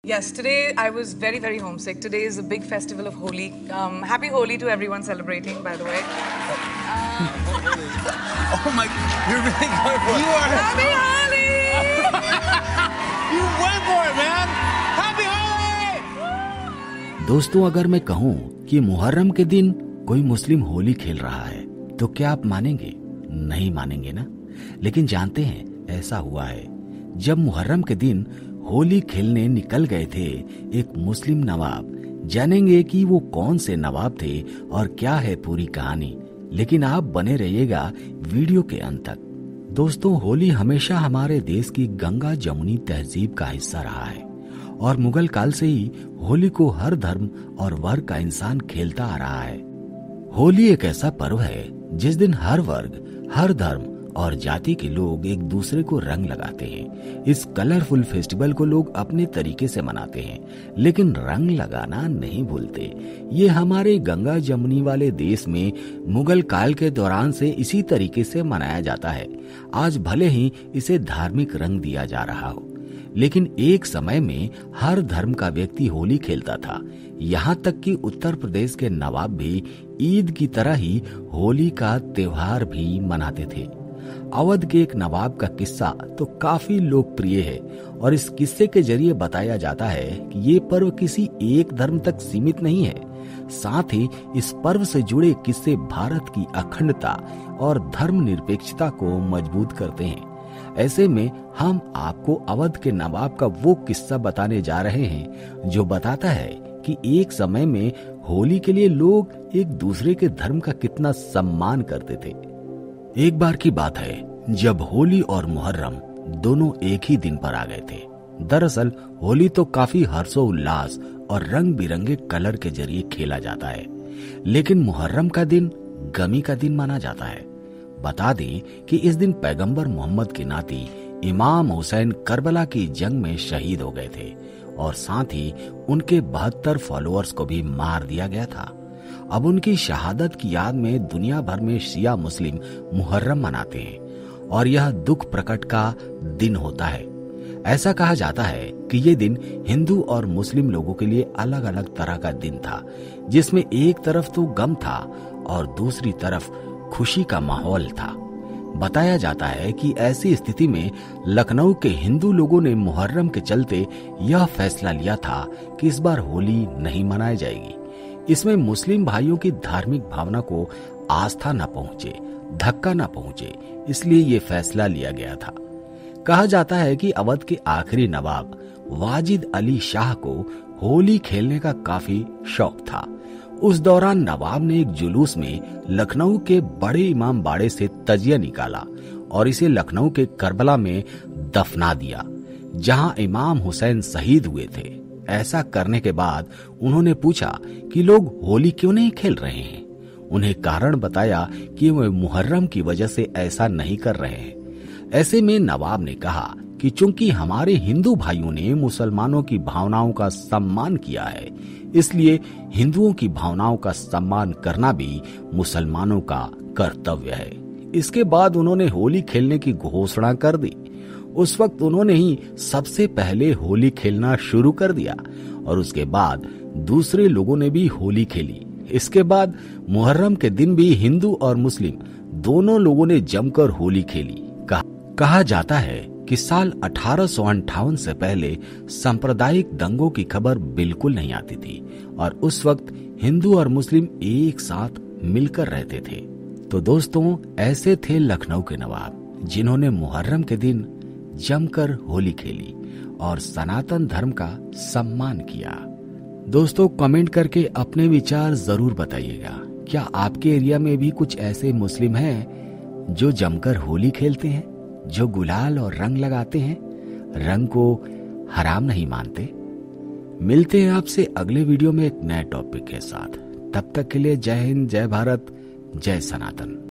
Yes, today I was very, very homesick. Today is a big festival of Holi. Happy Holi to everyone celebrating, by the way. Oh my, you're really going for it. You are. Happy Holi! You went for it, man. Happy Holi! दोस्तों, अगर मैं कहूँ कि मुहर्रम के दिन कोई मुस्लिम होली खेल रहा है तो क्या आप मानेंगे? नहीं मानेंगे ना। लेकिन जानते हैं ऐसा हुआ है। जब मुहर्रम के दिन होली खेलने निकल गए थे एक मुस्लिम नवाब, जानेंगे कि वो कौन से नवाब थे और क्या है पूरी कहानी। लेकिन आप बने रहिएगा वीडियो के अंत तक। दोस्तों, होली हमेशा हमारे देश की गंगा जमुनी तहजीब का हिस्सा रहा है और मुगल काल से ही होली को हर धर्म और वर्ग का इंसान खेलता आ रहा है। होली एक ऐसा पर्व है जिस दिन हर वर्ग, हर धर्म और जाति के लोग एक दूसरे को रंग लगाते हैं। इस कलरफुल फेस्टिवल को लोग अपने तरीके से मनाते हैं, लेकिन रंग लगाना नहीं भूलते। ये हमारे गंगा जमुनी वाले देश में मुगल काल के दौरान से इसी तरीके से मनाया जाता है। आज भले ही इसे धार्मिक रंग दिया जा रहा हो, लेकिन एक समय में हर धर्म का व्यक्ति होली खेलता था। यहाँ तक कि उत्तर प्रदेश के नवाब भी ईद की तरह ही होली का त्योहार भी मनाते थे। अवध के एक नवाब का किस्सा तो काफी लोकप्रिय है और इस किस्से के जरिए बताया जाता है कि ये पर्व किसी एक धर्म तक सीमित नहीं है। साथ ही इस पर्व से जुड़े किस्से भारत की अखंडता और धर्मनिरपेक्षता को मजबूत करते हैं। ऐसे में हम आपको अवध के नवाब का वो किस्सा बताने जा रहे हैं जो बताता है कि एक समय में होली के लिए लोग एक दूसरे के धर्म का कितना सम्मान करते थे। एक बार की बात है जब होली और मुहर्रम दोनों एक ही दिन पर आ गए थे। दरअसल होली तो काफी हर्षोल्लास और रंग बिरंगे कलर के जरिए खेला जाता है, लेकिन मुहर्रम का दिन गमी का दिन माना जाता है। बता दें कि इस दिन पैगंबर मोहम्मद के नाती इमाम हुसैन करबला की जंग में शहीद हो गए थे और साथ ही उनके 72 फॉलोअर्स को भी मार दिया गया था। अब उनकी शहादत की याद में दुनिया भर में शिया मुस्लिम मुहर्रम मनाते हैं और यह दुख प्रकट का दिन होता है। ऐसा कहा जाता है कि ये दिन हिंदू और मुस्लिम लोगों के लिए अलग अलग तरह का दिन था, जिसमें एक तरफ तो गम था और दूसरी तरफ खुशी का माहौल था। बताया जाता है कि ऐसी स्थिति में लखनऊ के हिंदू लोगों ने मुहर्रम के चलते यह फैसला लिया था कि इस बार होली नहीं मनाई जाएगी। इसमें मुस्लिम भाइयों की धार्मिक भावना को आस्था न पहुंचे, धक्का न पहुंचे, इसलिए ये फैसला लिया गया था। कहा जाता है कि अवध के आखिरी नवाब वाजिद अली शाह को होली खेलने का काफी शौक था। उस दौरान नवाब ने एक जुलूस में लखनऊ के बड़े इमाम बाड़े से तजिया निकाला और इसे लखनऊ के करबला में दफना दिया, जहां इमाम हुसैन शहीद हुए थे। ऐसा करने के बाद उन्होंने पूछा कि लोग होली क्यों नहीं खेल रहे हैं। उन्हें कारण बताया कि वे मुहर्रम की वजह से ऐसा नहीं कर रहे हैं। ऐसे में नवाब ने कहा कि चूंकि हमारे हिंदू भाइयों ने मुसलमानों की भावनाओं का सम्मान किया है, इसलिए हिंदुओं की भावनाओं का सम्मान करना भी मुसलमानों का कर्तव्य है। इसके बाद उन्होंने होली खेलने की घोषणा कर दी। उस वक्त उन्होंने ही सबसे पहले होली खेलना शुरू कर दिया और उसके बाद दूसरे लोगों ने भी होली खेली। इसके बाद मुहर्रम के दिन भी हिंदू और मुस्लिम दोनों लोगों ने जमकर होली खेली। कहा जाता है कि साल 1858 से पहले सांप्रदायिक दंगों की खबर बिल्कुल नहीं आती थी और उस वक्त हिंदू और मुस्लिम एक साथ मिलकर रहते थे। तो दोस्तों, ऐसे थे लखनऊ के नवाब जिन्होंने मुहर्रम के दिन जमकर होली खेली और सनातन धर्म का सम्मान किया। दोस्तों, कमेंट करके अपने विचार जरूर बताइएगा। क्या आपके एरिया में भी कुछ ऐसे मुस्लिम हैं जो जमकर होली खेलते हैं, जो गुलाल और रंग लगाते हैं, रंग को हराम नहीं मानते? मिलते हैं आपसे अगले वीडियो में एक नए टॉपिक के साथ। तब तक के लिए जय हिंद, जय भारत, जय सनातन।